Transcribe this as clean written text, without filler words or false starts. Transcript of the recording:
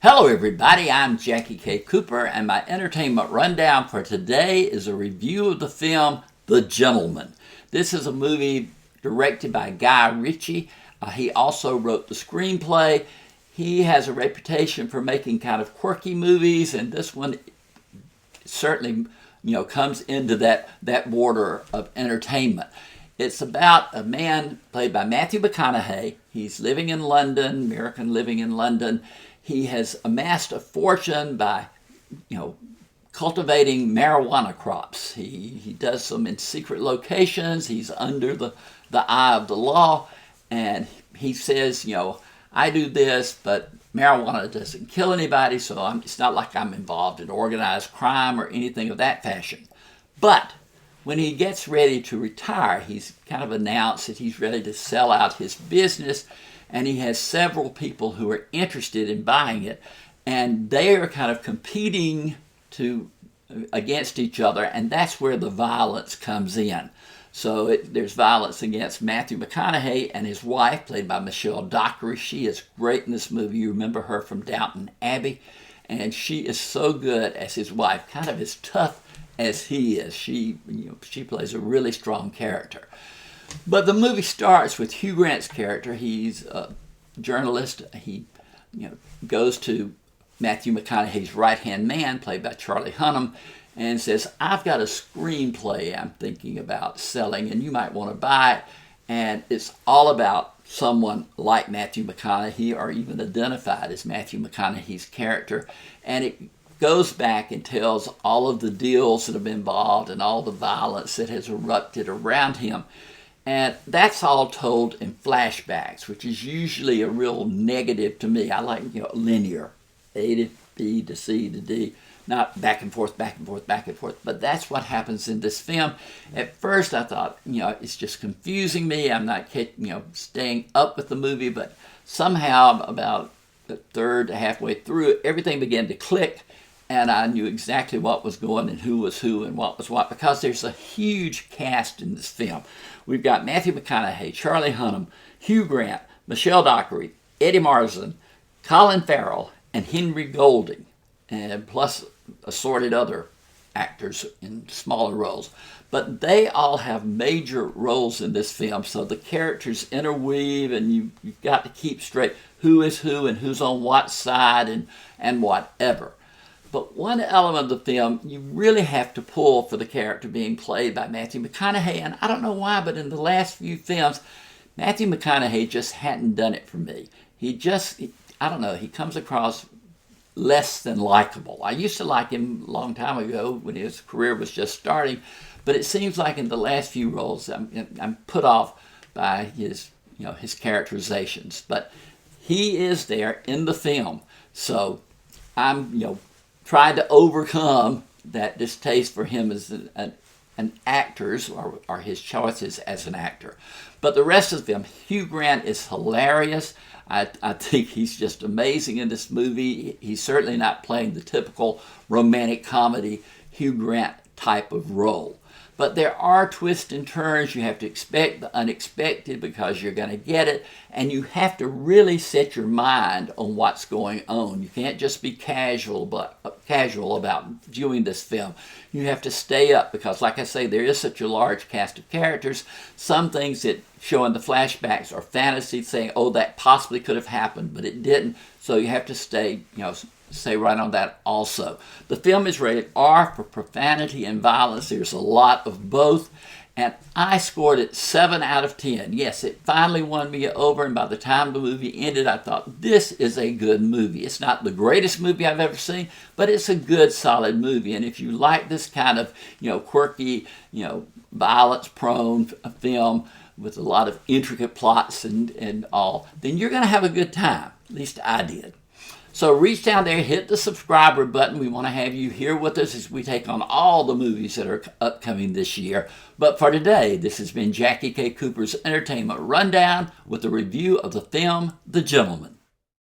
Hello everybody, I'm Jackie K. Cooper, and my entertainment rundown for today is a review of the film The Gentleman. This is a movie directed by Guy Ritchie. He also wrote the screenplay. He has a reputation for making kind of quirky movies, and this one certainly comes into that border of entertainment. It's about a man played by Matthew McConaughey. He's living in London, American living in London. He has amassed a fortune by, cultivating marijuana crops. He does them in secret locations. He's under the eye of the law, and he says, I do this, but marijuana doesn't kill anybody, so it's not like I'm involved in organized crime or anything of that fashion. But when he gets ready to retire, he's kind of announced that he's ready to sell out his business, and he has several people who are interested in buying it, and they are kind of competing against each other, and that's where the violence comes in. So there's violence against Matthew McConaughey and his wife, played by Dockery. She is great in this movie. You remember her from Downton Abbey, and she is so good as his wife, kind of as tough as he is. She plays a really strong character. But the movie starts with Hugh Grant's character. He's a journalist. He goes to Matthew McConaughey's right-hand man, played by Charlie Hunnam, and says, I've got a screenplay I'm thinking about selling, and you might want to buy it. And it's all about someone like Matthew McConaughey, or even identified as Matthew McConaughey's character. And it goes back and tells all of the deals that have been involved and all the violence that has erupted around him. And that's all told in flashbacks, which is usually a real negative to me. I like, linear, A to B to C to D, not back and forth, back and forth, back and forth. But that's what happens in this film. At first I thought, it's just confusing me. I'm not, staying up with the movie, but somehow about the third, halfway through, everything began to click. And I knew exactly what was going and who was who and what was what, because there's a huge cast in this film. We've got Matthew McConaughey, Charlie Hunnam, Hugh Grant, Dockery, Eddie Marsan, Colin Farrell, and Henry Golding, and plus assorted other actors in smaller roles. But they all have major roles in this film, so the characters interweave, and you've got to keep straight who is who and who's on what side and whatever. But one element of the film you really have to pull for the character being played by Matthew McConaughey, and I don't know why, but in the last few films, Matthew McConaughey just hadn't done it for me. He comes across less than likable. I used to like him a long time ago when his career was just starting, but it seems like in the last few roles I'm put off by his characterizations. But he is there in the film, so I'm tried to overcome that distaste for him as an actor's or his choices as an actor. But the rest of the film, Hugh Grant is hilarious. I think he's just amazing in this movie. He's certainly not playing the typical romantic comedy Hugh Grant type of role. But there are twists and turns. You have to expect the unexpected because you're going to get it. And you have to really set your mind on what's going on. You can't just be casual about viewing this film. You have to stay up because, like I say, there is such a large cast of characters. Some things that show in the flashbacks are fantasy, saying, oh, that possibly could have happened, but it didn't. So you have to stay right on that also. The film is rated R for profanity and violence. There's a lot of both. And I scored it 7 out of 10. Yes, it finally won me over, and by the time the movie ended, I thought, this is a good movie. It's not the greatest movie I've ever seen, but it's a good, solid movie. And if you like this kind of, quirky, violence-prone film with a lot of intricate plots and all, then you're going to have a good time. At least I did. So reach down there, hit the subscriber button. We want to have you here with us as we take on all the movies that are upcoming this year. But for today, this has been Jackie K. Cooper's Entertainment Rundown with a review of the film The Gentleman.